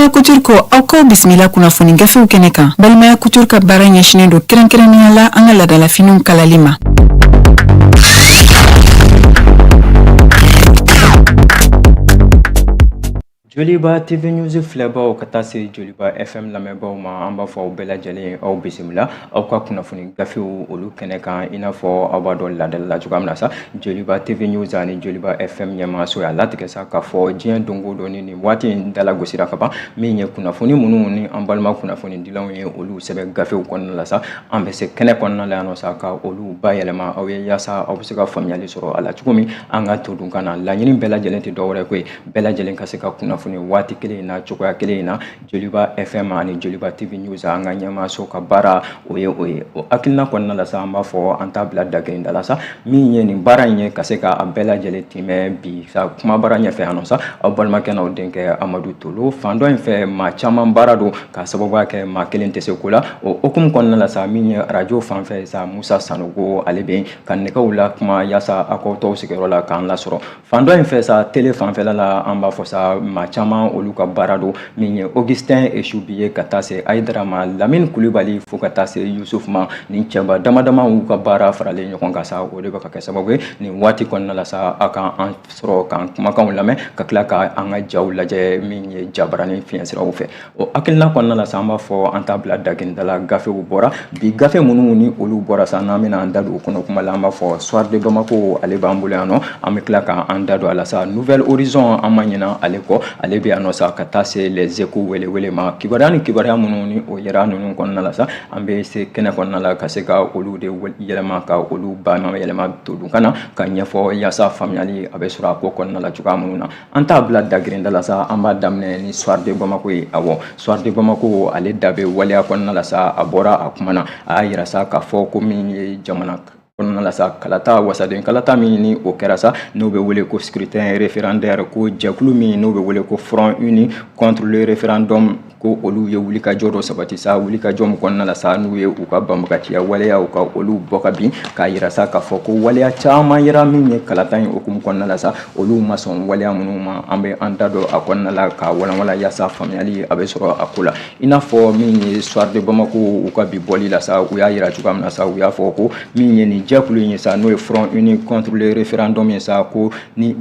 Balimaya Couture ko aw kaw bismila kunnafoni gafew kɛnɛ kan. Balimaya Couture ka baara ɲɛsinen don kɛrɛnkɛrɛnnenya la an ka ladalafiniw kalali ma. Joliba TV News filɛbaw ka taa se Joliba FM lamɛnbaw ma an b'a fɔ aw bɛɛ lajɛlen aw bisimila aw ka kunnafoni gafew olu kɛnɛ kan i n'a fɔ aw b'a dɔn ladala la cogoya min na sa Joliba TV News ani Joliba FM ɲɛmaaso y'a latigɛ sa k'a fɔ diɲɛ don o don ni waati in dalagosira ka ban min ye kunnafoni minnu ni an balima kunnafoni dilanw ye olu sɛbɛn gafew kɔnɔna la sa an bɛ se kɛnɛ kɔnɔna la yan nɔ sa ka olu bayɛlɛma aw ye yaasa aw bɛ se ka faamuyali sɔrɔ a la cogo min an ka to dun ka na laɲini bɛɛ lajɛlen tɛ dɔwɛrɛ ko ye bɛɛ lajɛlen ka se ka kunnafoni waati kelen in na cogoya kelen in na Joliba FM ani Joliba TV News an ka ɲɛmaaso ka baara o ye o hakilina kɔnɔna la sa an b'a fɔ an t'a bila da kelen da la sa min ye nin baara in ye ka se ka a bɛɛ lajɛlen tɛmɛ bi sa kuma baara ɲɛfɛ yan nɔ sa aw balimakɛ n'aw denkɛ Amadu Tolo fan dɔ in fɛ maa caman baara don ka sababuya kɛ maa kelen tɛ se ko la o hukumu kɔnɔna la sa min ye radio fan fɛ sa Musa Sanogo ale bɛ ka nɛgɛw la kuma yaasa aw k'aw tɔw sigiyɔrɔ la k'an lasɔrɔ fan dɔ in fɛ sa télé fanfɛla la an b'a fɔ sa maa caman olu ka baara don min ye Augustin Eshubi ye ka taa se Aïdara ma Lamine Kulibali fo ka taa se Yusuf ma ni cɛba damadama y'u ka baara faralen ɲɔgɔn kan sa o de bɛ ka kɛ sababu ye nin waati kɔnɔna la sa a kan an sɔrɔ k'an kumakanw lamɛn ka tila ka an ka jaw lajɛ min ye jabarani fiɲɛ siraw fɛ o hakilina kɔnɔna la sa an b'a fɔ an t'a bila dagenda la gafew bɔra bi gafe minnu ni olu bɔra sa n'an bɛna an da don o kɔnɔ kuma la an b'a fɔ Soir de Bamako ale b'an bolo yan nɔ an bɛ tila k'an da don a la sa Nouvelle Horizon an ma ɲinɛ ale kɔ ale bɛ yan nɔ sa ka taa se les échos wele ma kibaruya ni kibaruya minnu ni o yɛrɛ ninnu kɔnɔna la sa an bɛ se kɛnɛ kɔnɔna la ka se ka olu de yɛlɛma ka olu bayɛlɛma to dun kana ka ɲɛfɔ yaasa faamuyali a bɛ sɔrɔ a ko kɔnɔna la cogoya minnu na an t'a bila dagirinda la sa an b'a daminɛ ni Soir de Bamako ye awɔ Soir de Bamako ale da bɛ waleya kɔnɔna la sa a bɔra a kuma na a y'a yira sa k'a fɔ ko min ye jamana kɔnɔna la sa kalata wasaden kalata min ni o kɛra sa n'o bɛ wele ko scrutin référendaire ko jɛkulu min n'o bɛ wele ko Front Uni contre le référendum ko olu ye wulikajɔ dɔ sabati sa wulikajɔ min kɔnɔna la sa n'u ye u ka banbagaciya waleya u ka olu bɔ ka bin k'a yira sa k'a fɔ ko waleya caman yera min ye kalata in hukumu kɔnɔna la sa olu ma sɔn waleya minnu ma an bɛ an da don a kɔnɔna la ka walanwala yaasa faamuyali a bɛ sɔrɔ a ko la i n'a fɔ min ye Soir de Bamako u ka bi bɔli la sa u y'a yira cogoya min na sa u y'a fɔ ko min ye nin jɛkulu in ye sa n'o ye Front Uni contre le référendum ye sa ko ni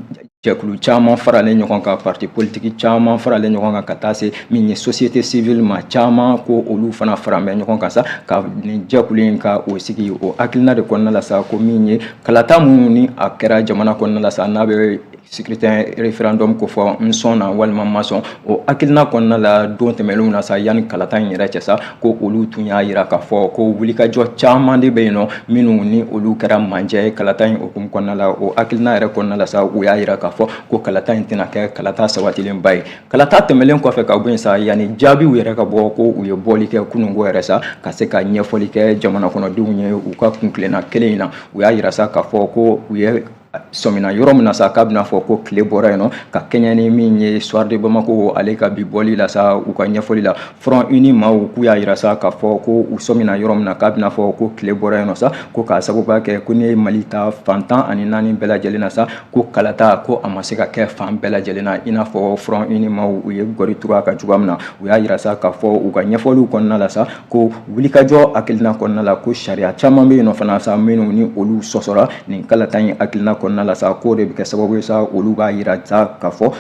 jɛkulu caman faralen ɲɔgɔn kan parti politique caman faralen ɲɔgɔn kan ka taa se min ye société civile ma caman ko olu fana faralen bɛ ɲɔgɔn kan sa ka nin jɛkulu in ka o sigi o hakilina de kɔnɔna la sa ko min ye kalata minnu ni a kɛra jamana kɔnɔna la sa n'a bɛ scrutin référendum ko fɔ n sɔnna walima ma sɔn o hakilina kɔnɔna la don tɛmɛnlenw na sa yanni kalata in yɛrɛ cɛ sa ko olu tun y'a yira k'a fɔ ko wulikajɔ caman de bɛ yen nɔ minnu ni olu kɛra manjɛ ye kalata in hukumu kɔnɔna la o hakilina yɛrɛ kɔnɔna la sa u y'a yira k'a fɔ ko kalata in tɛna kɛ kalata sabatilenba ye kalata tɛmɛlen kɔfɛ ka bɔ yen sa yanni jaabiw yɛrɛ ka bɔ ko u ye bɔli kɛ kununko yɛrɛ sa ka se ka ɲɛfɔli kɛ jamana kɔnɔdenw ye u ka kuntilenna kelen in na u y'a yira sa k'a fɔ ko u ye sɔmina yɔrɔ min na sa k'a bɛna fɔ ko tile bɔra yen nɔ ka kɛɲɛ ni min ye Soir de Bamako ale ka bi bɔli la sa u ka ɲɛfɔli la Front Uni maaw k'u y'a yira sa k'a fɔ ko u sɔmina yɔrɔ min na k'a bɛna fɔ ko tile bɔra yen nɔ sa ko k'a sababuya kɛ ko ni ye Mali ta fan 14 bɛɛ lajɛlen na sa ko kalata ko a ma se ka kɛ fan bɛɛ lajɛlen na i n'a fɔ Front Uni maaw u ye gɔri turu a kan cogoya min na u y'a yira sa k'a fɔ u ka ɲɛfɔliw kɔnɔna la sa ko wulikajɔ hakilina kɔnɔna la ko sariya caman bɛ yen nɔ fana sa minnu ni olu sɔsɔra nin kalata in hakilina kɔnɔna la sa ko de bɛ kɛ sababu ye sa olu b'a yira sa k'a fɔ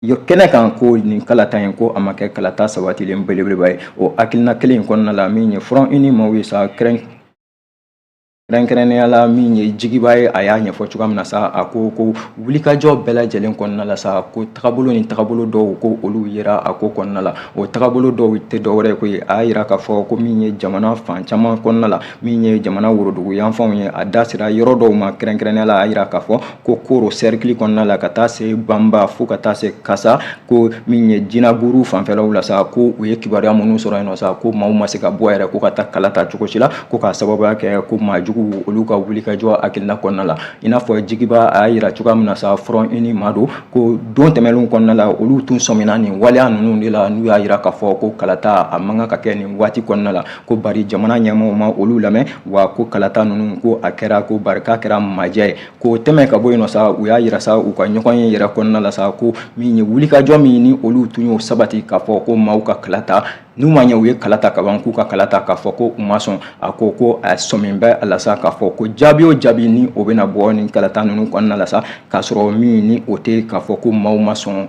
kɛnɛ kan ko nin kalata in ko a ma kɛ kalata sabatilen belebeleba ye o hakilina kelen in kɔnɔna la min ye Front Uni maaw ye sa kɛrɛnkɛrɛnnenya la min ye jigiba ye a y'a ɲɛfɔ cogoya min na sa a ko wulikajɔ bɛɛ lajɛlen kɔnɔna la sa ko tagabolo ni tagabolo dɔw ko olu yera a ko kɔnɔna la o tagabolo dɔw tɛ dɔwɛrɛ ye ko ye a y'a yira k'a fɔ ko min ye jamana fan caman kɔnɔna la min ye jamana worodugu yanfanw ye a da sera yɔrɔ dɔw ma kɛrɛnkɛrɛnnenya la a y'a yira k'a fɔ ko Koro cercle kɔnɔna la ka taa se Banba fo ka taa se Kasa ko min ye Jinaburu fanfɛlaw la sa ko u ye kibaruya minnu sɔrɔ yen nɔ sa ko maaw ma se ka bɔ yɛrɛ ko ka taa kala ta cogo si la ko k'a sababuya kɛ ko maajugu jugu olu ka wuli ka jɔ akilina kɔnɔna la i n'a fɔ Jigiba a yira cogoya min na sa front uni mado ko don tɛmɛlenw kɔnɔna la olu tun sɔmina nin waleya ninnu de la n'u y'a yira k'a fɔ ko kalata a man ka kɛ nin waati kɔnɔna la ko bari jamana ɲɛmaaw ma olu lamɛn wa ko kalata ninnu ko a kɛra ko bari k'a kɛra majɛ ye ko tɛmɛ ka bɔ yen nɔ sa u y'a yira sa u ka ɲɔgɔn ye yɛrɛ kɔnɔna la sa ko min ye wulikajɔ min ni olu tun y'o sabati k'a fɔ ko maaw ka kalata n'u ma ɲɛ u ye kalata ka ban k'u ka kalata k'a fɔ ko u ma sɔn a ko a sɔmin bɛ a la sa k'a fɔ ko jaabi o jaabi ni o bɛna bɔ nin kalata ninnu kɔnɔna la sa k'a sɔrɔ min ni o tɛ k'a fɔ ko maaw ma sɔn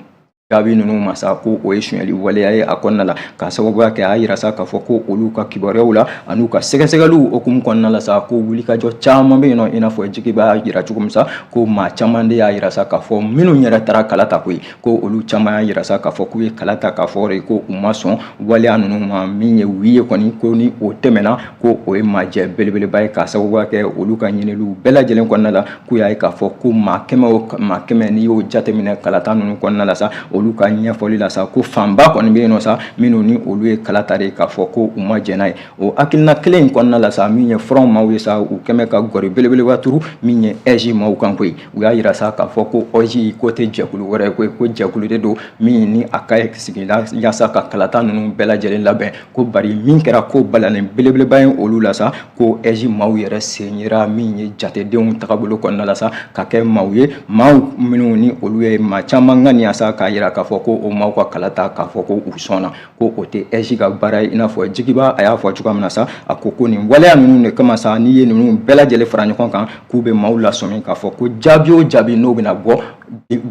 jaabi ninnu ma sa ko o ye suɲɛli waleya ye a kɔnɔna la k'a sababuya kɛ a yira sa k'a fɔ ko olu ka kibaruyaw la an'u ka sɛgɛsɛgɛliw hukumu kɔnɔna la sa ko wulikajɔ caman bɛ yen nɔ i n'a fɔ Jigi b'a yira cogo min sa ko maa caman de y'a yira sa k'a fɔ minnu yɛrɛ taara kalata koyi ko olu caman y'a yira sa k'a fɔ k'u ye kalata k'a fɔ de ko u ma sɔn waleya ninnu ma min ye u ye kɔni ko ni o tɛmɛna ko o ye majɛ belebeleba ye k'a sababuya kɛ olu ka ɲiniliw bɛɛ lajɛlen kɔnɔna la k'u y'a ye k'a fɔ ko maa kɛmɛ n'i y'o jateminɛ kalata ninnu kɔnɔna la sa olu ka ɲɛfɔli la sa ko fanba kɔni bɛ yen nɔ sa minnu ni olu ye kalata de k'a fɔ ko u ma jɛn n'a ye o hakilina kelen in kɔnɔna la sa min ye front maaw ye sa u kɛmɛ ka gɔri belebeleba turu min ye EJ maaw kan koyi u y'a yira sa k'a fɔ ko EJ ko tɛ jɛkulu wɛrɛ ye koyi ko jɛkulu de don min ni a ka sigila yaasa ka kalata ninnu bɛɛ lajɛlen labɛn ko bari min kɛra ko balanen belebeleba ye olu la sa ko EJ maaw yɛrɛ sen yera min ye jatedenw tagabolo kɔnɔna la sa ka kɛ maaw ye maaw minnu ni olu ye maa caman ŋaniya sa k'a yira k'a fɔ ko o maaw ka kalata k'a fɔ ko u sɔnna ko o tɛ EJ ka baara ye i n'a fɔ Jigiba a y'a fɔ cogoya min na sa a ko nin waleya ninnu de kama sa n'i ye ninnu bɛɛ lajɛlen fara ɲɔgɔn kan k'u bɛ maaw lasɔmi k'a fɔ ko jaabi o jaabi n'o bɛna bɔ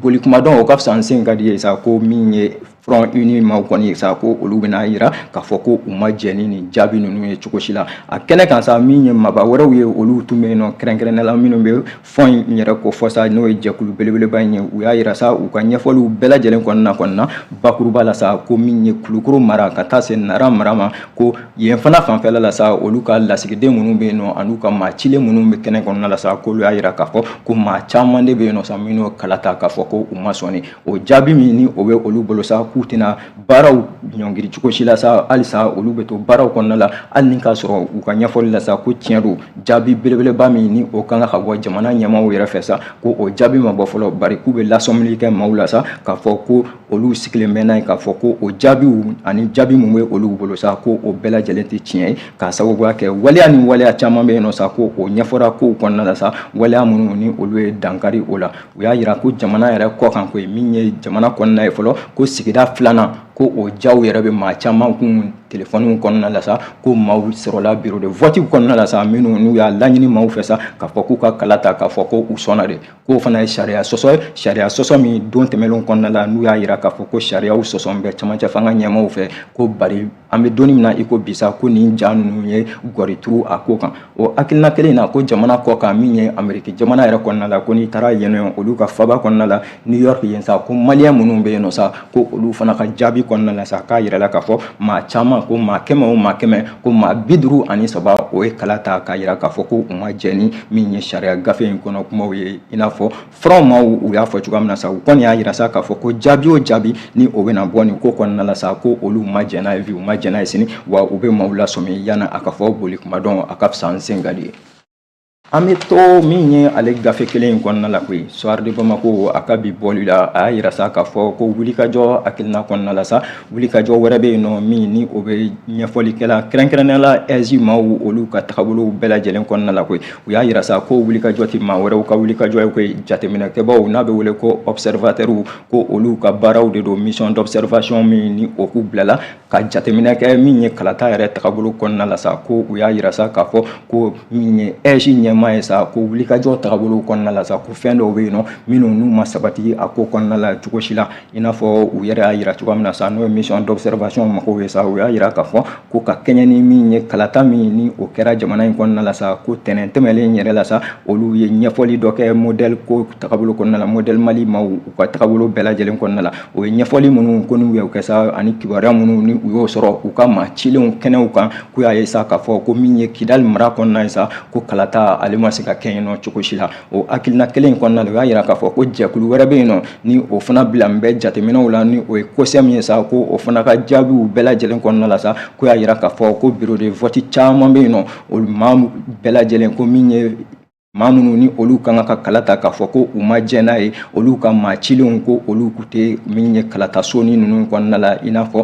boli kuma dɔn o ka fisa n sen ka di ye sa ko min ye front uni maaw kɔni ye sa ko olu bɛna yira k'a fɔ ko u ma jɛn ni nin jaabi ninnu ye cogo si la a kɛnɛ kan sa min ye maba wɛrɛw ye olu tun bɛ yen nɔ kɛrɛnkɛrɛnnenya la minnu bɛ fɔn in yɛrɛ ko fɔ sa n'o ye jɛkulu belebeleba in ye u y'a yira sa u ka ɲɛfɔliw bɛɛ lajɛlen kɔnɔna bakuruba la sa ko min ye Kulukoro mara ka taa se Nara mara ma ko yen fana fanfɛla la sa olu ka lasigiden minnu bɛ yen nɔ an'u ka maa cilen minnu bɛ kɛnɛ kɔnɔna la sa k'olu y'a yira k'a fɔ ko maa caman de bɛ yen nɔ sa minnu kalata k'a fɔ ko u ma sɔn o jaabi min ni o bɛ olu bolo sa k'u tɛna baaraw ɲɔngiri cogo si la sa halisa olu bɛ to baaraw kɔnɔna la hali ni k'a sɔrɔ u ka ɲɛfɔli la sa ko tiɲɛ don jaabi belebeleba min ni o kan ka bɔ jamana ɲɛmaaw yɛrɛ fɛ sa ko o jaabi ma bɔ fɔlɔ bari k'u bɛ lasɔmili kɛ maaw la sa k'a fɔ ko olu sigilen bɛ n'a ye k'a fɔ ko o jaabiw ani jaabi min bɛ olu bolo sa ko o bɛɛ lajɛlen tɛ tiɲɛ ye k'a sababuya kɛ waleya ni waleya caman bɛ yen nɔ sa ko o ɲɛfɔra kow kɔnɔna la sa waleya minnu ni olu ye dankari o la u y'a yira ko jamana yɛrɛ kɔ kan ko ye min ye jamana kɔnɔna ye fɔlɔ ko sigida filanan ko o jaw yɛrɛ bɛ maa caman kun telefɔniw kɔnɔna la sa ko maaw sɔrɔla bureau de vote kɔnɔna la sa minnu n'u y'a laɲini maaw fɛ sa k'a fɔ k'u ka kalata k'a fɔ ko u sɔnna de k'o fana ye sariya sɔsɔ min don tɛmɛnlenw kɔnɔna la n'u y'a yira k'a fɔ ko sariyaw sɔsɔ bɛ camancɛ fanga ɲɛmaaw fɛ ko bari an bɛ donni min na i ko bisa ko nin ja ninnu ye gɔri turu a ko kan o hakilina kelen in na ko jamana kɔ kan min ye Ameriki jamana yɛrɛ kɔnɔna la ko n'i taara yen nɔ olu ka faba kɔnɔna la New York yen sa ko maliyɛn minnu bɛ yen nɔ sa ko olu fana ka jaabi kɔnɔna la sa k'a yira la k'a fɔ maa caman ko maa kɛmɛ o maa kɛmɛ ko maa 53 o ye kalata k'a yira k'a fɔ ko u ma jɛn ni min ye sariya gafe in kɔnɔ kumaw ye i n'a fɔ front maaw u y'a fɔ cogoya min na sa u kɔni y'a yira sa k'a fɔ ko jaabi o jaabi ni o bɛna bɔ nin ko kɔnɔna la sa ko olu ma jɛn n'a ye bi u ma jɛn n'a ye sini wa u bɛ maaw lasɔmi yana a ka fɔ boli kuma dɔn a ka fisa n sen ka di ye an bɛ to min ye ale gafe kelen in kɔnɔna la koyi Soir de Bamako a ka bi bɔli la a y'a yira sa k'a fɔ ko wulikajɔ hakilina kɔnɔna la sa wulikajɔ wɛrɛ bɛ yen nɔ min ni o bɛ ɲɛfɔlikɛla kɛrɛnkɛrɛnnenya la EJ maaw olu ka tagabolow bɛɛ lajɛlen kɔnɔna la koyi u y'a yira sa ko wulikajɔ tɛ maa wɛrɛw ka wulikajɔ ye koyi jateminɛkɛbaw n'a bɛ wele ko observateurs ko olu ka baaraw de don mission d'observation min ni o k'u bilala ka jateminɛ kɛ min ye kalata yɛrɛ tagabolo kɔnɔna la sa ko u y'a yira sa k'a fɔ ko min ye EJ ɲɛmaa ye sa ko wulikajɔ tagabolo kɔnɔna la sa ko fɛn dɔw bɛ yen nɔ minnu n'u ma sabati a ko kɔnɔna la cogo si la i n'a fɔ u yɛrɛ y'a yira cogoya min na sa n'o ye mission d'observation mɔgɔw ye sa u y'a yira k'a fɔ ko ka kɛɲɛ ni min ye kalata min ni o kɛra jamana in kɔnɔna la sa ko tɛnɛn tɛmɛlen yɛrɛ la sa olu ye ɲɛfɔli dɔ kɛ modèle ko tagabolo kɔnɔna la modèle Mali maaw u ka tagabolo bɛɛ lajɛlen kɔnɔna la o ye ɲɛfɔli minnu ko n'u y'o kɛ sa ani kibaruya minnu ni u y'o sɔrɔ u ka maa cilenw kɛnɛw kan k'u y'a ye sa k'a fɔ ko min ye Kidali mara kɔnɔna ye sa ko kalata ale ale ma se ka kɛ yen nɔ cogo si la o hakilina kelen in kɔnɔna la o y'a yira k'a fɔ ko jɛkulu wɛrɛ bɛ yen nɔ ni o fana bila n bɛ jateminɛw la ni o ye kosɛbɛ min ye sa ko o fana ka jaabiw bɛɛ lajɛlen kɔnɔna la sa ko y'a yira k'a fɔ ko bureau de vote caman bɛ yen nɔ olu maa bɛɛ lajɛlen ko min ye maa minnu ni olu kan ka kala ta k'a fɔ ko u ma jɛ n'a ye olu ka maa cilenw ko olu tɛ min ye kalata soni ninnu kɔnɔna la i n'a fɔ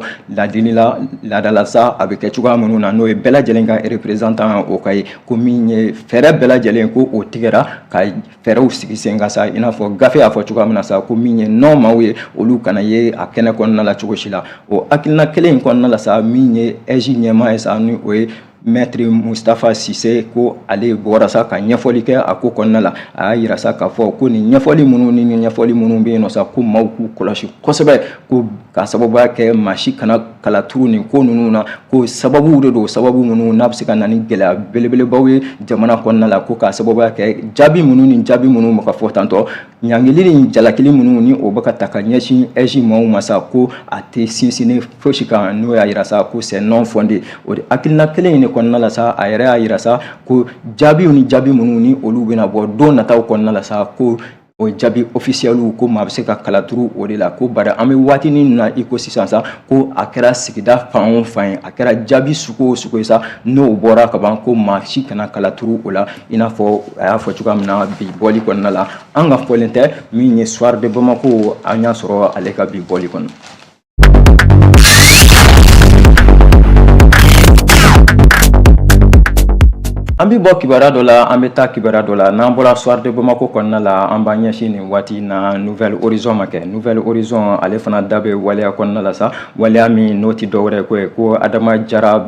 laadala sa a bɛ kɛ cogoya minnu na n'o ye bɛɛ lajɛlen ka représentant o ka ye ko min ye fɛɛrɛ bɛɛ lajɛlen ko o tigɛra ka fɛɛrɛw sigi sen kan sa i n'a fɔ gafe y'a fɔ cogoya min na sa ko min ye nɔn maaw ye olu kana ye a kɛnɛ kɔnɔna la cogo si la o hakilina kelen in kɔnɔna la sa min ye ɛji ɲɛmaa ye sa ni o ye Maître Mustafa Sise ko ale bɔra sa ka ɲɛfɔli kɛ a ko kɔnɔna la a y'a yira sa k'a fɔ ko ni ɲɛfɔli minnu ni ɲɛfɔli minnu bɛ yen nɔ sa ko maaw k'u kɔlɔsi kosɛbɛ ko ka sababuya kɛ maa si kana kala turu nin ko ninnu na ko sababu de don sababu minnu n'a bɛ se ka na ni gɛlɛya belebelebaw ye jamana kɔnɔna la ko ka sababuya kɛ jaabi minnu ni jaabi minnu bɛ ka fɔ tantɔ ɲangili ni jalakili minnu ni o bɛ ka ta ka ɲɛsin ɛji maaw ma sa ko a tɛ sinsinni fosi kan n'o y'a yira sa ko c'est non fondé o de hakilina kelen in de kɔnɔna la sa a yɛrɛ y'a yira sa ko jaabiw ni jaabi minnu ni olu bɛna bɔ don nataw kɔnɔna la sa ko o jaabi officiel ko maa bɛ se ka kala turu o de la ko bari an bɛ waati min na i ko sisan sa ko a kɛra sigida fan o fan ye a kɛra jaabi sugu o sugu ye sa n'o bɔra ka ban ko maa si kana kala turu o la i n'a fɔ a y'a fɔ cogoya min na bi bɔli kɔnɔna la an ka fɔlen tɛ min ye soir de Bamako an y'a sɔrɔ ale ka bi bɔli kɔnɔ. An bɛ bɔ kibaruya dɔ la an bɛ taa kibaruya dɔ la n'an bɔra soir de Bamako kɔnɔna la an b'an ɲɛsin nin waati na Nouvelle Horizon ma kɛ Nouvelle Horizon ale fana da bɛ waleya kɔnɔna la sa waleya min n'o tɛ dɔwɛrɛ ko ye ko Adama Jara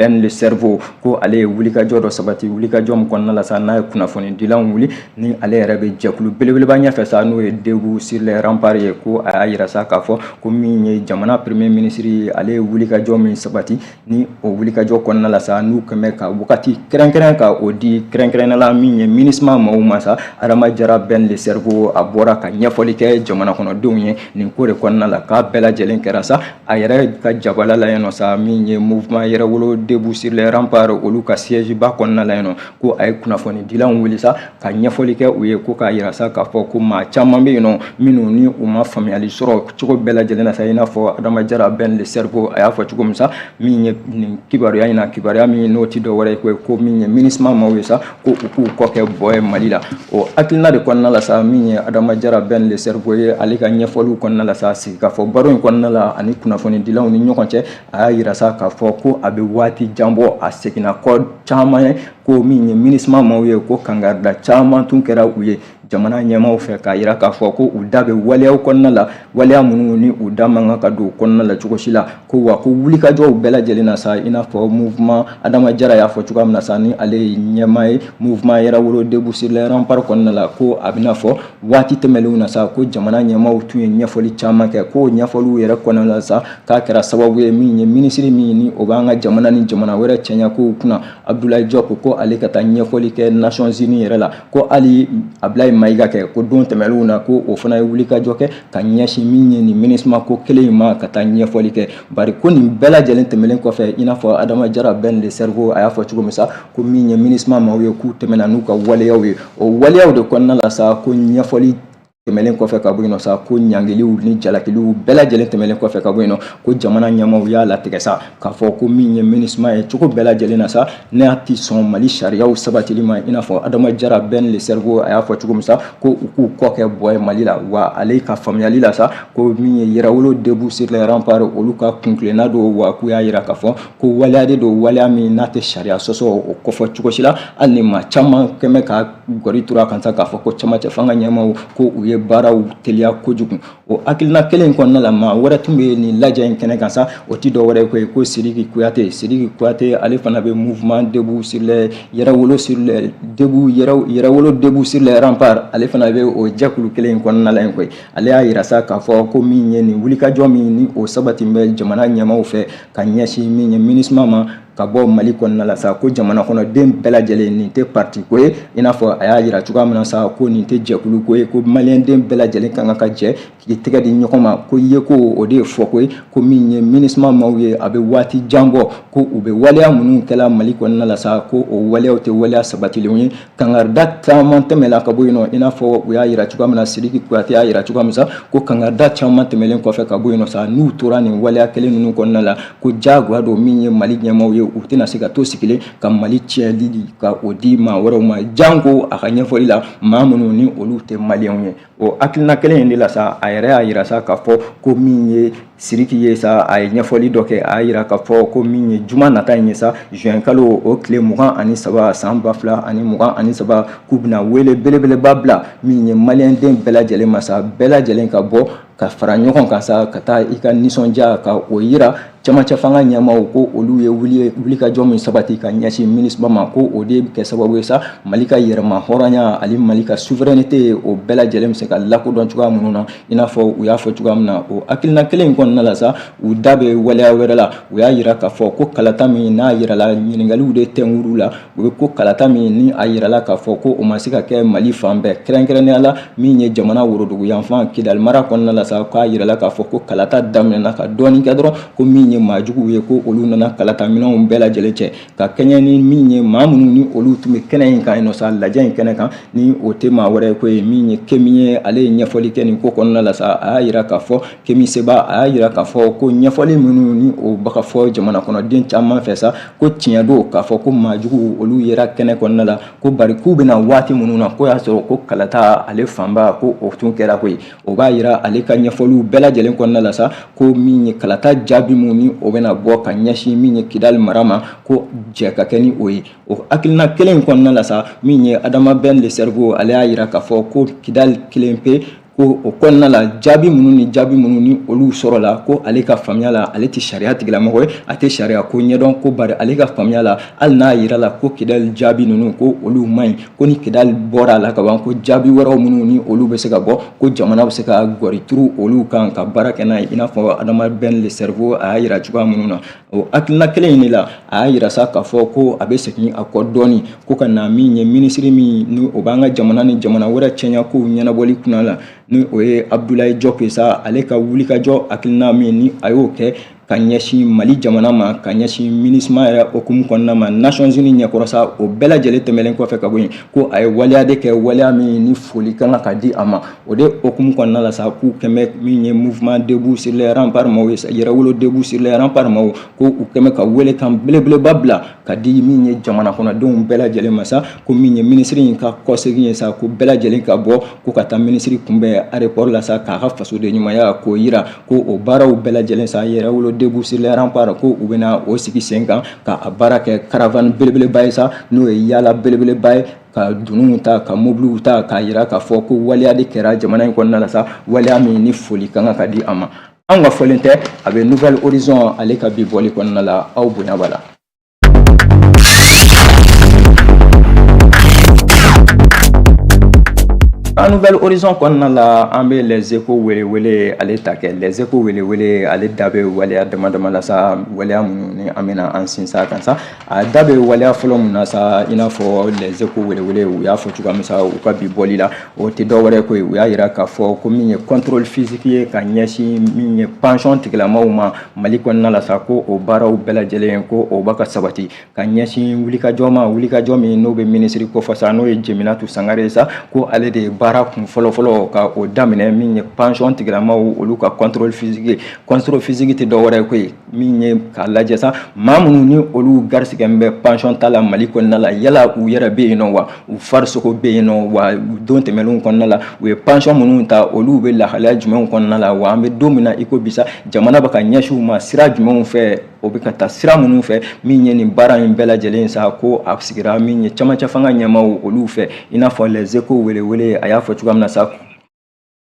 Ben le cerveau ko ale ye wulikajɔ dɔ sabati wulikajɔ min kɔnɔna la sa n'a ye kunnafoni dilanw wuli ni ale yɛrɛ bɛ jɛkulu belebeleba ɲɛfɛ sa n'o ye Debout sur les remparts ye ko a y'a yira sa k'a fɔ ko min ye jamana premier ministre ye ale ye wulikajɔ min sabati ni o wulikajɔ kɔnɔna la sa n'u kɛn bɛ ka wagati kɛrɛnkɛrɛn ka o di kɛrɛnkɛrɛnnenya la min ye MINUSMA maaw ma sa Adama Jara Ben le cerveau a bɔra ka ɲɛfɔli kɛ jamana kɔnɔdenw ye nin ko de kɔnɔna la k'a bɛɛ lajɛlen kɛra sa a yɛrɛ ka jabala la yen nɔ sa min ye mouvement yɛrɛwolo Debout sur les remparts olu ka siège ba kɔnɔna la yen nɔ ko a ye kunnafoni dilanw wuli sa ka ɲɛfɔli kɛ u ye ko k'a yira sa k'a fɔ ko maa caman bɛ yen nɔ minnu ni u ma faamuyali sɔrɔ cogo bɛɛ lajɛlen na sa i n'a fɔ Adama Jara Ben le cerveau a y'a fɔ cogo min sa min ye nin kibaruya in na kibaruya min n'o tɛ dɔwɛrɛ ye ko min ye MINUSMA maaw ye sa ko u k'u kɔ kɛ bɔ ye Mali la o hakilina de kɔnɔna la sa min ye Adama Jara Ben le cerveau ye ale ka ɲɛfɔliw kɔnɔna la sa sigi k'a fɔ baro in kɔnɔna la ani kunnafoni dilanw ni ɲɔgɔn cɛ a y'a yira sa k'a fɔ ko a bɛ waati jan bɔ a seginna kɔ caman ye ko min ye MINUSMA maaw ye ko kangarida caman tun kɛra u ye jamana ɲɛmaaw fɛ k'a yira k'a fɔ ko u da bɛ waleyaw kɔnɔna la waleya minnu ni u da man kan ka don kɔnɔna la cogo si la ko wa ko wulikajɔw bɛɛ lajɛlen na sa i n'a fɔ mouvement Adama Jara y'a fɔ cogoya min na sa ni ale ye ɲɛmaa ye mouvement yɛrɛwolo Debout sur les remparts kɔnɔna la ko a bɛna fɔ waati tɛmɛnlenw na sa ko jamana ɲɛmaaw tun ye ɲɛfɔli caman kɛ ko ɲɛfɔliw yɛrɛ kɔnɔna la sa k'a kɛra sababu ye min ye minisiri min ni o b'an ka jamana ni jamana wɛrɛ cɛɲa kow kunna Abdoulaye Diop ko ale ka taa ɲɛfɔli kɛ Nations Unies yɛrɛ la ko hali Abdoulaye Mayiga kɛ ko don tɛmɛnlenw na ko o fana ye wulikajɔ kɛ ka ɲɛsin min ye nin MINUSMA ko kelen in ma ka taa ɲɛfɔli kɛ bari ko nin bɛɛ lajɛlen tɛmɛlen kɔfɛ i n'a fɔ Adama Jara Ben le cerveau a y'a fɔ cogo min sa ko min ye MINUSMA maaw ye k'u tɛmɛna n'u ka waleyaw ye o waleyaw de kɔnɔna la sa ko ɲɛfɔli tɛmɛlen kɔfɛ ka bɔ yen nɔ sa ko ɲangiliw ni jalakiliw bɛɛ lajɛlen tɛmɛlen kɔfɛ ka bɔ yen nɔ ko jamana ɲɛmaaw y'a latigɛ sa k'a fɔ ko min ye MINUSMA ye cogo bɛɛ lajɛlen na sa ne y'a ti sɔn Mali sariyaw sabatili ma i n'a fɔ Adama Jara Ben le cerveau a y'a fɔ cogo min sa ko u k'u kɔ kɛ bɔ ye Mali la wa ale ka faamuyali la sa ko min ye yɛrɛwolo Debout sur les remparts olu ka kunkilenna don wa k'u y'a yira k'a fɔ ko waleya de don waleya min n'a tɛ sariya sɔsɔ o kɔfɛ cogo si la hali ni maa caman kɛn bɛ ka gɔri turu a kan sa k'a fɔ ko cɛmancɛ fanga ɲɛmaaw ko u ye baaraw teliya kojugu o hakilina kelen kɔnɔna la maa wɛrɛ tun bɛ nin lajɛ in kɛnɛ kan sa o tɛ dɔwɛrɛ ye ko Sidiki Kuyate ale fana bɛ mouvement Debout sur les yɛrɛwolo Debout sur les remparts ale fana bɛ o jɛkulu kelen kɔnɔna la yen koyi ale y'a yira sa k'a fɔ ko min ye nin wulikajɔ min ni o sabati bɛ jamana ɲɛmaaw fɛ ka ɲɛsin min ye MINUSMA ma ka bɔ Mali kɔnɔna la sa ko jamana kɔnɔden bɛɛ lajɛlen nin tɛ parti ko ye i n'a fɔ a y'a yira cogoya min na sa ko nin tɛ jɛkulu ko ye ko maliyɛnden bɛɛ lajɛlen kan ka jɛ k'i tɛgɛ di ɲɔgɔn ma ko ye ko o de ye fɔ ko ye ko min ye MINUSMA maaw ye a bɛ waati jan bɔ ko u bɛ waleya minnu kɛla Mali kɔnɔna la sa ko o waleyaw tɛ waleya sabatilenw ye kangarida caman tɛmɛla ka bɔ yen nɔ i n'a fɔ u y'a yira cogoya min na Sidiki Kuyate y'a yira cogoya min sa ko kangarida caman tɛmɛlen kɔfɛ ka bɔ yen nɔ sa n'u tora nin waleya kelen ninnu kɔnɔna la ko jagoya don min ye Mali ɲɛmaaw ye u tɛna se ka to sigilen ka Mali tiɲɛli ka o di maa wɛrɛw ma janko a ka ɲɛfɔli la maa minnu ni olu tɛ maliyɛnw ye o hakilina kelen in de la sa a yɛrɛ y'a yira sa k'a fɔ ko min ye Sidiki ye sa a ye ɲɛfɔli dɔ kɛ a y'a yira k'a fɔ ko min ye juma nata in ye sa juin kalo o tile 23 san 2023 k'u bɛna wele belebeleba bila min ye maliyɛnden bɛɛ lajɛlen ma sa bɛɛ lajɛlen ka bɔ ka fara ɲɔgɔn kan sa ka taa i ka nisɔndiya ka o yira camancɛ fanga ɲɛmaaw ko olu ye wulikajɔ min sabati ka ɲɛsin MINUSMA ma ko o de bɛ kɛ sababu ye sa Mali ka yɛrɛma hɔrɔnya ani Mali ka souveraineté o bɛɛ lajɛlen bɛ se ka lakodɔn cogoya minnu na i n'a fɔ u y'a fɔ cogoya min na o hakilina kelen in kɔnɔna la sa u da bɛ waleya wɛrɛ la u y'a yira k'a fɔ ko kalata min n'a yirala ɲininkaliw de tɛnkuru la u ye ko kalata min ni a yirala k'a fɔ ko o ma se ka kɛ Mali fan bɛɛ kɛrɛnkɛrɛnnenya la min ye jamana worodugu yanfan Kidali mara kɔnɔna la sa k'a yirala k'a fɔ ko kalata daminɛna ka dɔɔnin kɛ dɔrɔn ko min ye maajuguw ye ko olu nana kalata minɛnw bɛɛ lajɛlen cɛ ka kɛɲɛ ni min ye maa minnu ni olu tun bɛ kɛnɛ in kan yen nɔ sa lajɛ in kɛnɛ kan ni o tɛ maa wɛrɛ ko ye min ye Kemi ye ale ye ɲɛfɔli kɛ nin ko kɔnɔna la sa a y'a yira k'a fɔ Kemi Seba a y'a yira k'a fɔ ko ɲɛfɔli minnu ni o bɛ ka fɔ jamana kɔnɔden caman fɛ sa ko tiɲɛ don k'a fɔ ko maajuguw olu yera kɛnɛ kɔnɔna la ko bari k'u bɛna waati minnu na ko y'a sɔrɔ ko kalata ale fanba ko o tun kɛra ko ye o b'a yira ale ka ɲɛfɔliw bɛɛ lajɛlen kɔnɔna la sa ko min ye kalata jaabi mun ni o bɛna bɔ ka ɲɛsin min ye Kidali mara ma ko jɛ ka kɛ ni o ye o hakilina kelen in kɔnɔna la sa min ye Adama Ben le Cerveau ale y'a yira k'a fɔ ko Kidali kelen pe ko o kɔnɔna la jaabi minnu ni olu sɔrɔ la ko ale ka faamuya la ale tɛ sariya tigilamɔgɔ ye a tɛ sariya ko ɲɛdɔn ko bari ale ka faamuya la hali n'a yira la ko Kidali jaabi ninnu ko olu man ɲi ko ni Kidali bɔra a la ka ban ko jaabi wɛrɛw minnu ni olu bɛ se ka bɔ ko jamana bɛ se ka gɔri turu olu kan ka baara kɛ n'a ye i n'a fɔ Adama Ben le Cerveau a y'a yira cogoya minnu na o hakilina kelen in de la a y'a yira sa k'a fɔ ko a bɛ segin a kɔ dɔɔni ko ka na min ye minisiri min ni o b'an ka jamana ni jamana wɛrɛ cɛɲa kow ɲɛnabɔli kunna la ni o ye Abdoulaye Diop ye sa ale ka wulikajɔ hakilina min ni a y'o kɛ ka ɲɛsin Mali jamana ma ka ɲɛsin MINUSMA yɛrɛ hukumu kɔnɔna ma Nations Unies ɲɛkɔrɔ sa o bɛɛ lajɛlen tɛmɛlen kɔfɛ ka bɔ yen ko a ye waleya de kɛ waleya min ni foli kan ka di a ma o de hukumu kɔnɔna la sa k'u kɛmɛ min ye mouvement debout sur les remparts maaw ye yɛrɛwolo debout sur les remparts maaw ko u kɛmɛ ka welekan belebeleba bila ka di min ye jamana kɔnɔdenw bɛɛ lajɛlen ma sa ko min ye minisiri in ka kɔsegin ye sa ko bɛɛ lajɛlen ka bɔ ko ka taa minisiri kunbɛn aéroport la sa k'a ka fasoden ɲumanya k'o yira ko o baaraw bɛɛ lajɛlen sa yɛrɛwolo debout sur les remparts ko u bɛna o sigi sen kan ka a baara kɛ caravane belebeleba ye sa n'o ye yaala belebeleba ye ka dununw ta ka mobiliw ta k'a yira k'a fɔ ko waleya de kɛra jamana in kɔnɔna la sa waleya min ni foli kan ka di a ma an ka fɔlen tɛ a bɛ Nouvelle Horizon ale ka bi bɔli kɔnɔna la aw bonya b'a la. A Nouvelle Horizon kɔnɔna la an bɛ les échos wele ale ta kɛ les échos wele ale da bɛ waleya dama la sa waleya minnu ni an bɛna an sinsin a kan sa a da bɛ waleya fɔlɔ min na sa i n'a fɔ les échos wele u y'a fɔ cogoya min sa u ka bi bɔli la o tɛ dɔ wɛrɛ ko ye u y'a yira k'a fɔ ko min ye contrôle physique ye ka ɲɛsin min ye pension tigilamaaw ma Mali kɔnɔna la sa ko o baaraw bɛɛ lajɛlen ko o b'a ka sabati ka ɲɛsin wulikajɔ min n'o bɛ minisiri kɔfɛ sa n'o ye Jeminatu Sangare sa ko ale de ye baara kun fɔlɔ ka o daminɛ min ye pension tigilamaaw olu ka contrôle physique tɛ dɔ wɛrɛ ko ye min ye k'a lajɛ sa maa minnu ni olu garisigɛ bɛ pension ta la Mali kɔnɔna la yala u yɛrɛ bɛ yen nɔ wa u farisogo bɛ yen nɔ wa don tɛmɛnlenw kɔnɔna la u ye pension minnu ta olu bɛ lahalaya jumɛnw kɔnɔna la wa an bɛ don min na i ko bisa jamana bɛ ka ɲɛsin u ma sira jumɛnw fɛ o bɛ ka taa sira minnu fɛ min ye nin baara in bɛɛ lajɛlen sa ko a sigira min ye camancɛ fanga ɲɛmaaw olu fɛ i n'a fɔ les échos wele a y'a fɔ cogoya min na sa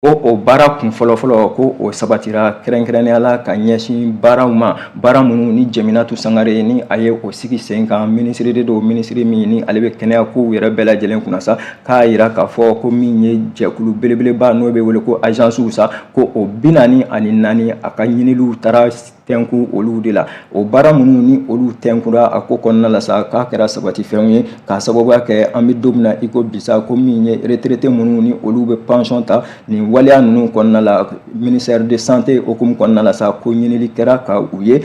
ko o baara kun fɔlɔ ko o sabatira kɛrɛnkɛrɛnnenya la ka ɲɛsin baaraw ma baara minnu ni Jeminatu Sangare ni a ye o sigi sen kan minisiri de don minisiri min ni ale bɛ kɛnɛya kow yɛrɛ bɛɛ lajɛlen kunna sa k'a yira k'a fɔ ko min ye jɛkulu belebeleba n'o bɛ wele ko agence sa ko o 44 a ka ɲiniliw taara tɛnku olu de la o baara minnu ni olu tɛnkura a ko kɔnɔna la sa k'a kɛra sabatifɛnw ye k'a sababuya kɛ an bɛ don min na i ko bisa ko min ye retraité minnu ni olu bɛ pension ta nin waleya ninnu kɔnɔna la ministère de santé hukumu kɔnɔna la sa ko ɲinili kɛra ka u ye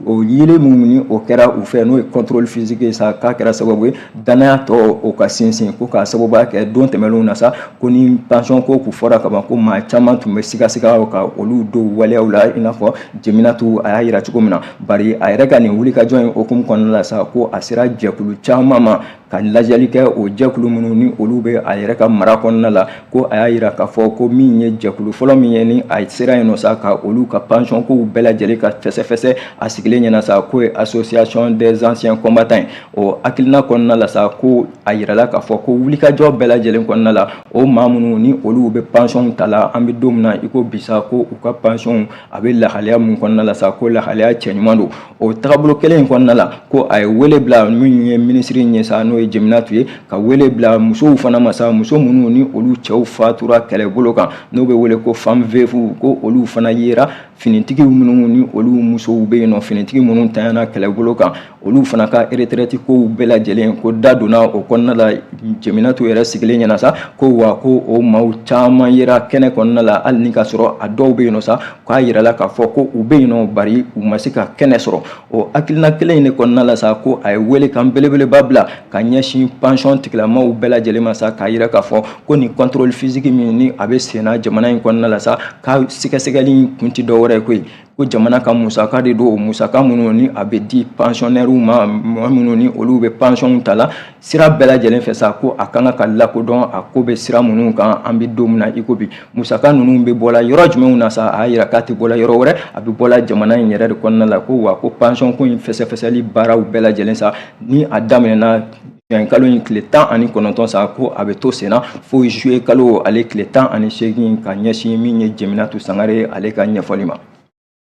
o yelen minnu ni o kɛra u fɛ n'o ye contrôle physique ye sa k'a kɛra sababu ye danaya tɔ o ka sinsin ko k'a sababuya kɛ don tɛmɛnlenw na sa ko ni pension ko k'u fɔra ka ban ko maa caman tun bɛ siga ka olu don waleyaw la i n'a fɔ Jeminatu a y'a yira cogo min na bari a yɛrɛ ka nin wulikajɔ in hukumu kɔnɔna la sa ko a sera jɛkulu caman ma ka lajɛli kɛ o jɛkulu minnu ni olu bɛ a yɛrɛ ka mara kɔnɔna la ko a y'a yira k'a fɔ ko min ye jɛkulu fɔlɔ min ye ni a sera yen nɔ sa ka olu ka pension kow bɛɛ lajɛlen ka fɛsɛfɛsɛ a sigilen ɲɛna sa ko ye association des anciens combattants o hakilina kɔnɔna la sa ko a yirala k'a fɔ ko wulikajɔ bɛɛ lajɛlen kɔnɔna la o maa minnu ni olu bɛ pension ta la an bɛ don min na i ko bisa ko u ka pension a bɛ lahalaya min kɔnɔna la sa ko lahalaya cɛɲuman don o tagabolo kelen in kɔnɔna la ko a ye wele bila min ye ministre ɲɛ sa n'o ye Jeminatu ye ka wele bila musow fana ma sa muso minnu ni olu cɛw fatura kɛlɛbolo kan n'o bɛ wele ko femme veuve ko olu fana yera finitigi minnu ni olu musow bɛ yen nɔ finitigi minnu tanyana kɛlɛbolo kan olu fana ka retraite kow bɛɛ lajɛlen ko da donna o kɔnɔna la Jeminatu yɛrɛ sigilen ɲɛna sa ko wa ko o maaw caman yera kɛnɛ kɔnɔna la hali ni ka sɔrɔ a dɔw bɛ yen nɔ sa k'a yirala k'a fɔ ko u bɛ yen nɔ bari u ma se ka kɛnɛ sɔrɔ o hakilina kelen in de kɔnɔna la sa ko a ye wele kan belebeleba bila ka ɲɛsin pension tigilamaw bɛɛ lajɛlen ma sa k'a yira k'a fɔ ko nin contrôle physique min ni a bɛ senna jamana in kɔnɔna la sa ka sɛgɛsɛgɛli in kun tɛ dɔ wɛrɛ ye koyi ko jamana ka musaka de don o musaka minnu ni a bɛ di pensionnaires ma minnu ni olu bɛ pension ta la sira bɛɛ lajɛlen fɛ sa ko a kan ka lakodɔn a ko bɛ sira minnu kan an bɛ don min na i ko bi musaka ninnu bɛ bɔla yɔrɔ jumɛnw na sa a y'a yira k'a tɛ bɔla yɔrɔ wɛrɛ a bɛ bɔla jamana in yɛrɛ de kɔnɔna la ko wa ko pension ko in fɛsɛfɛsɛli baaraw bɛɛ lajɛlen sa ni a daminɛna kalo in tile 19 sa ko a bɛ to senna fo juillet kalo ale tile 18 ka ɲɛsin min ye Jeminatu Sangare ale ka ɲɛfɔli ma.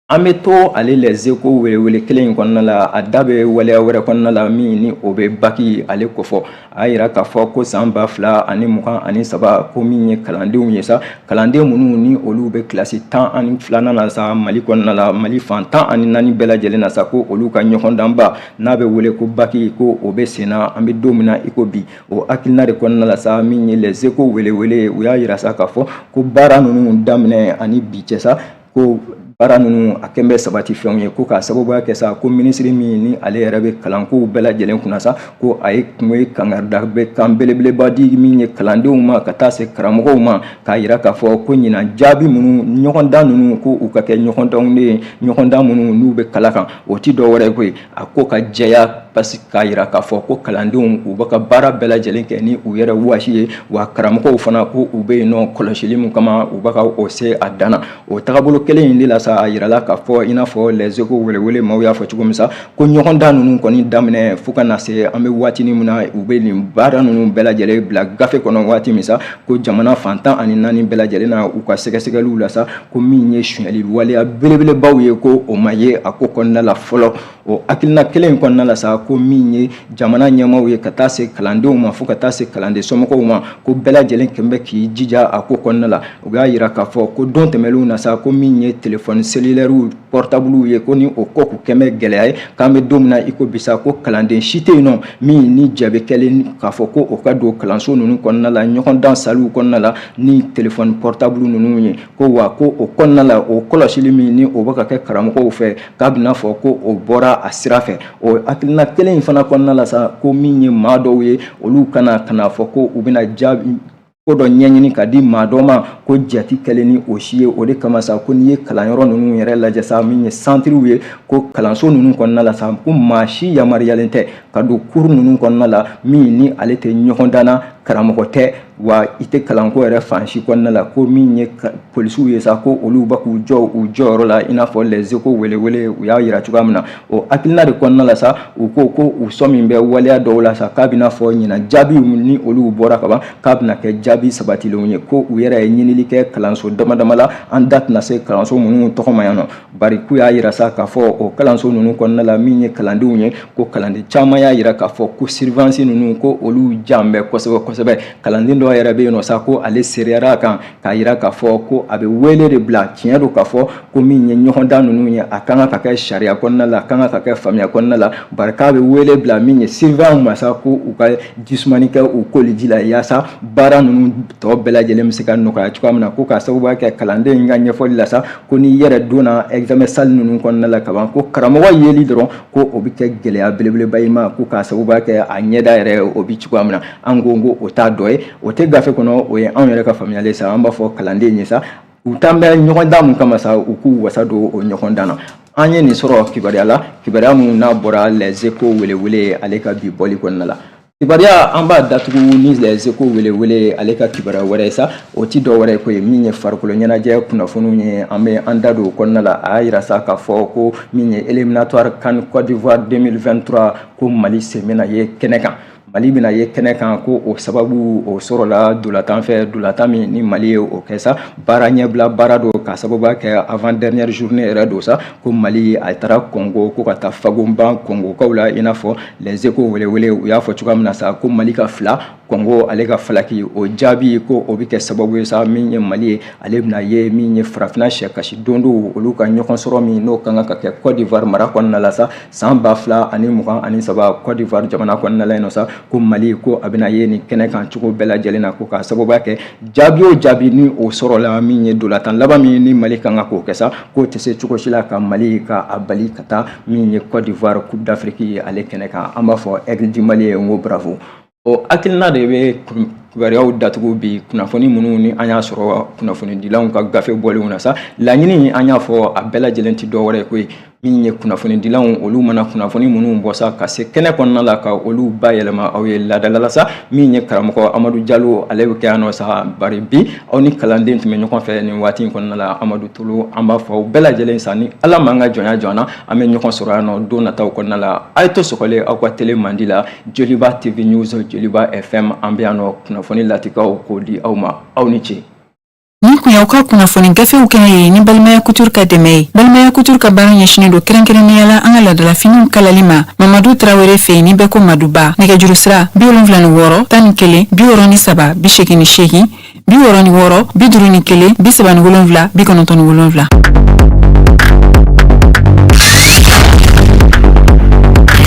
An bɛ to ale les échos welewele kelen in kɔnɔna la a da bɛ waleya wɛrɛ kɔnɔna la min ni o bɛ baki ale kofɔ a yira k'a fɔ ko san 2023 ko min ye kalandenw ye sa kalanden minnu ni olu bɛ kilasi 12 na sa Mali kɔnɔna la Mali fan 14 bɛɛ lajɛlen na sa ko olu ka ɲɔgɔndanba n'a bɛ wele ko baki ko o bɛ senna an bɛ don min na i ko bi o hakilina de kɔnɔna la sa min ye les échos welewele u y'a yira sa k'a fɔ ko baara ninnu daminɛ ani bi cɛ sa ko baara ninnu a kɛn bɛ sabatifɛnw ye ko k'a sababuya kɛ sa ko minisiri min ni ale yɛrɛ bɛ kalankow bɛɛ lajɛlen kunna sa ko a ye kangarida bɛ kan belebeleba di min ye kalandenw ma ka taa se karamɔgɔw ma k'a yira k'a fɔ ko ɲinan jaabi minnu ɲɔgɔndan ninnu ko u ka kɛ ɲɔgɔndanw de ye ɲɔgɔndan minnu n'u bɛ kala kan o ti dɔ wɛrɛ koyi a ko ka jɛya parce que k'a yira k'a fɔ ko kalandenw u bɛ ka baara bɛɛ lajɛlen kɛ ni u yɛrɛ wɔsi ye wa karamɔgɔw fana ko u bɛ yen nɔ kɔlɔsili min kama u bɛ ka o se a dan na o tagabolo kelen in de la sa a yirala k'a fɔ i n'a fɔ les échos welewele maaw y'a fɔ cogo min sa ko ɲɔgɔndan ninnu kɔni daminɛ fo ka na se an bɛ waatinin min na u bɛ nin baara ninnu bɛɛ lajɛlen bila gafe kɔnɔ waati min sa ko jamana fan 14 bɛɛ lajɛlen na u ka sɛgɛsɛgɛliw la sa ko min ye suɲɛli waleya belebelebaw ye ko o ma ye a ko kɔnɔna la fɔlɔ o hakilina kelen in kɔnɔna la sa ko min ye jamana ɲɛmaaw ye ka taa se kalandenw ma fo ka taa se kalanden somɔgɔw ma ko bɛɛ lajɛlen kɛn bɛ k'i jija a ko kɔnɔna la u y'a yira k'a fɔ ko don tɛmɛnlenw na sa ko min ye téléphone cellulaire portable ye ko ni o ko k'u kɛn bɛ gɛlɛya ye k'an bɛ don min na i ko bisa ko kalanden si tɛ yen nɔ min ni jaabi kɛlen k'a fɔ ko o ka don kalanso ninnu kɔnɔna la ɲɔgɔndan saliw kɔnɔna la ni téléphone portable ninnu ye ko wa ko o kɔnɔna la o kɔlɔsili min ni o bɛ ka kɛ karamɔgɔw fɛ k'a bɛna fɔ ko o bɔra a sira fɛ o hakilina kelen in fana kɔnɔna la sa ko min ye maa dɔw ye olu kana fɔ ko u bɛna jaabi ko dɔ ɲɛɲini ka di maa dɔ ma ko jati kɛlen ni o si ye o de kama sa ko n'i ye kalanyɔrɔ ninnu yɛrɛ lajɛ sa min ye centrew ye ko kalanso ninnu kɔnɔna la sa ko maa si yamaruyalen tɛ ka don cours ninnu kɔnɔna la min ni ale tɛ ɲɔgɔn danna karamɔgɔ tɛ wa i tɛ kalanko yɛrɛ fan si kɔnɔna la ko min ye polisiw ye sa ko olu bɛ k'u jɔ u jɔyɔrɔ la i n'a fɔ les échos welewele u y'a yira cogoya min na o hakilina de kɔnɔna la sa u ko ko u sɔn min bɛ waleya dɔw la sa k'a bɛna fɔ ɲinan jaabiw ni olu bɔra ka ban k'a bɛna kɛ jaabi sabatilenw ye ko u yɛrɛ ye ɲinili kɛ kalanso damadama la an da tɛna se kalanso minnu tɔgɔ ma yan nɔ bari k'u y'a yira sa k'a fɔ o kalanso ninnu kɔnɔna la min ye kalandenw ye ko kalanden caman y'a yira k'a fɔ ko surveillance ninnu ko olu jan bɛ kosɛbɛ kosɛbɛ kalanden dɔ yɛrɛ bɛ yen nɔ sa ko ale seriyara kan k'a yira k'a fɔ ko a bɛ wele de bila tiɲɛ don k'a fɔ ko min ye ɲɔgɔndan ninnu ye a kan ka kɛ sariya kɔnɔna la a kan ka kɛ faamuya kɔnɔna la bari k'a bɛ wele bila min ye surveillant ma sa ko u ka jisumani kɛ u koliji la yaasa baara ninnu tɔ bɛɛ lajɛlen bɛ se ka nɔgɔya cogoya min na ko k'a sababuya kɛ kalanden in ka ɲɛfɔli la sa ko n'i yɛrɛ donna examen salle ninnu kɔnɔna la kaban ko karamɔgɔ yeli dɔrɔn ko o bɛ kɛ gɛlɛya belebeleba i ma ko k'a sababuya kɛ a ɲɛda yɛrɛ o bɛ cogoya min na an ko o t'a dɔ ye o tɛ gafe kɔnɔ o ye anw yɛrɛ ka faamuyali sa an b'a fɔ kalanden ye sa u t'an bɛ ɲɔgɔndan mun kama sa u k'u wasa don o ɲɔgɔndan na an ye nin sɔrɔ kibaruya la kibaruya mun n'a bɔra Les Échos welewele ale ka bi bɔli kɔnɔna la kibaruya an b'a datugu ni Les Échos welewele ale ka kibaruya wɛrɛ ye sa o ti dɔ wɛrɛ ye ko ye min ye farikolo ɲɛnajɛ kunnafoniw ye an bɛ an da don o kɔnɔna la a y'a yira sa k'a fɔ ko min ye éliminatoire CAN Côte d'Ivoire 2023 ko Mali sen bɛna ye kɛnɛ kan Mali bɛna ye kɛnɛ kan ko o sababu o sɔrɔla dolatan fɛ dolatan min ni Mali ye o kɛ sa baara ɲɛbila baara do ka sababuya kɛ avant dernière journée yɛrɛ do sa ko Mali a taara Congo ko ka taa fagonban Congokaw la i n'a fɔ Les Échos welewele u y'a fɔ cogoya min na sa ko Mali ka fila Congo ale ka falaki o jaabi ko o bɛ kɛ sababu ye sa min ye Mali ye ale bɛna ye min ye farafinna sɛ kasi don do olu ka ɲɔgɔn sɔrɔ min n'o kan ka kɛ Côte d'Ivoire mara kɔnɔna la sa san 2023 Côte d'Ivoire jamana kɔnɔna la yen nɔ sa ko Mali ko a bɛna ye nin kɛnɛ kan cogo bɛɛ lajɛlen na ko k'a sababuya kɛ jaabi o jaabi ni o sɔrɔla min ye dolatan laban min ni Mali kan ka k'o kɛ sa k'o tɛ se cogo si la ka Mali ka a bali ka taa min ye Côte d'Ivoire Coupe d'Afrique ye ale kɛnɛ kan an b'a fɔ Aigle du Mali ye n ko bravo o hakilina de bɛ kibaruyaw datugu bi kunnafoni minnu ni an y'a sɔrɔ kunnafoni dilanw ka gafe bɔlenw na sa laɲini an y'a fɔ a bɛɛ lajɛlen tɛ dɔwɛrɛ ye koyi min ye kunnafoni dilanw olu mana kunnafoni minnu bɔ sa ka se kɛnɛ kɔnɔna la ka olu bayɛlɛma aw ye ladala sa min ye karamɔgɔ Amadu Jalo ale bɛ kɛ yan nɔ sa bari bi aw ni kalanden tun bɛ ɲɔgɔn fɛ nin waati in kɔnɔna la Amadu Tolo an b'a fɔ aw bɛɛ lajɛlen sa ni Ala m'an ka jɔnya jɔna an bɛ ɲɔgɔn sɔrɔ yan nɔ don nataw kɔnɔna la a ye to sɔgɔlen aw ka télé mandi la Joliba TV News Joliba FM an bɛ yan nɔ kunnafoni latikaw k'o di aw ma aw ni ce. Ni kun y'aw ka kunnafoni gafew kɛnɛ ye ni Balimaya Couture ka dɛmɛ ye Balimaya Couture ka baara ɲɛsinnen don kɛrɛnkɛrɛnnenya la an ka ladalafiniw kalali ma Mamadu Traoré fɛ ni bɛ ko Maduba nɛgɛjuru sira 76 11 63 88 66 66 51 51 37